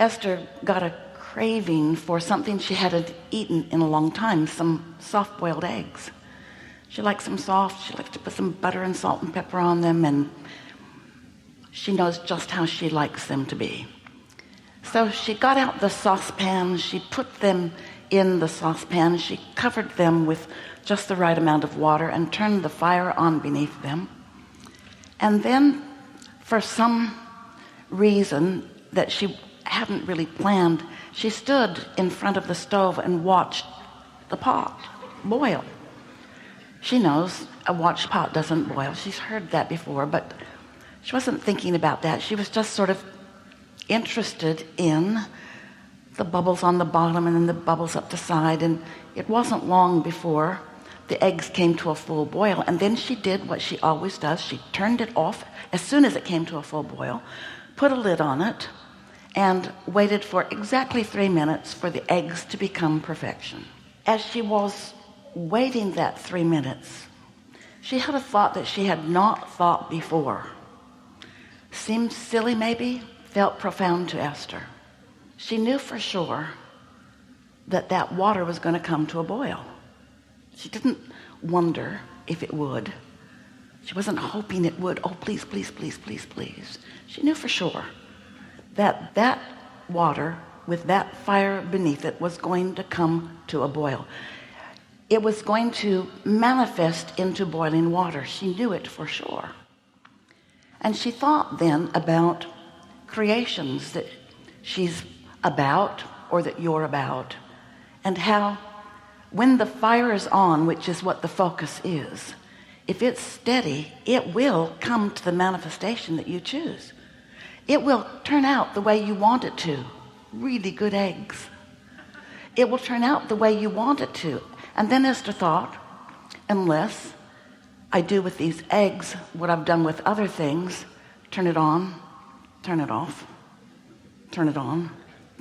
Esther got a craving for something she hadn't eaten in a long time, some soft-boiled eggs. She likes them soft. She likes to put some butter and salt and pepper on them, and she knows just how she likes them to be. So she got out the saucepan. She put them in the saucepan. She covered them with just the right amount of water and turned the fire on beneath them. And then, for some reason that she hadn't really planned, she stood in front of the stove and watched the pot boil. She knows a watched pot doesn't boil. She's heard that before, but she wasn't thinking about that. She was just sort of interested in the bubbles on the bottom and then the bubbles up the side. And it wasn't long before the eggs came to a full boil. And then she did what she always does. She turned it off as soon as it came to a full boil, put a lid on it, and waited for exactly 3 minutes for the eggs to become perfection. As she was waiting that 3 minutes, she had a thought that she had not thought before. Seemed silly maybe, felt profound to Esther. She knew for sure that that water was going to come to a boil. She didn't wonder if it would. She wasn't hoping it would. Oh, please, please, please, please, please. She knew for sure that that water with that fire beneath it was going to come to a boil. It was going to manifest into boiling water. She knew it for sure. And she thought then about creations that she's about or that you're about, and how when the fire is on, which is what the focus is, if it's steady, it will come to the manifestation that you choose. It will turn out the way you want it to. Really good eggs. It will turn out the way you want it to. And then Esther thought, unless I do with these eggs what I've done with other things, turn it on, turn it off, turn it on,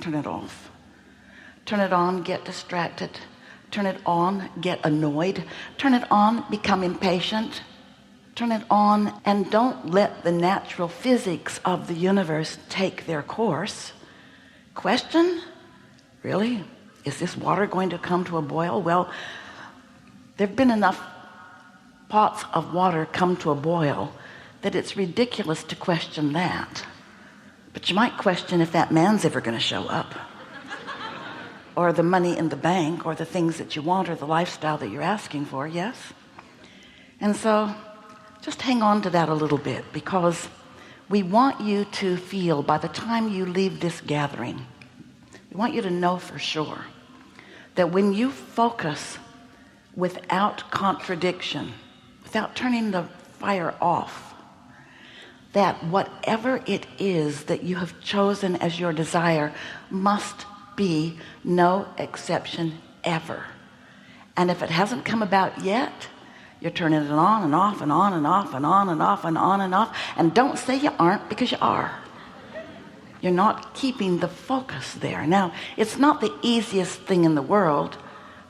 turn it off, turn it on, get distracted, turn it on, get annoyed, turn it on, become impatient, turn it on, and don't let the natural physics of the universe take their course. Question? Really? Is this water going to come to a boil? Well, there have been enough pots of water come to a boil that it's ridiculous to question that. But you might question if that man's ever going to show up, or the money in the bank, or the things that you want, or the lifestyle that you're asking for. Yes? And so just hang on to that a little bit, because we want you to feel by the time you leave this gathering, we want you to know for sure that when you focus without contradiction, without turning the fire off, that whatever it is that you have chosen as your desire must be no exception ever. And if it hasn't come about yet, you're turning it on and off and on and off and on and off and on and off. And don't say you aren't, because you are. You're not keeping the focus there. Now, it's not the easiest thing in the world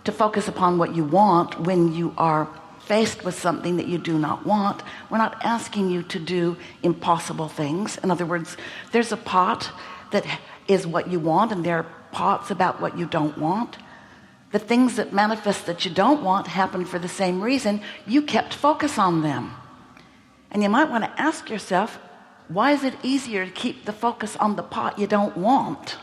to focus upon what you want when you are faced with something that you do not want. We're not asking you to do impossible things. In other words, there's a pot that is what you want, and there are pots about what you don't want. The things that manifest that you don't want happen for the same reason. You kept focus on them. And you might want to ask yourself, why is it easier to keep the focus on the pot you don't want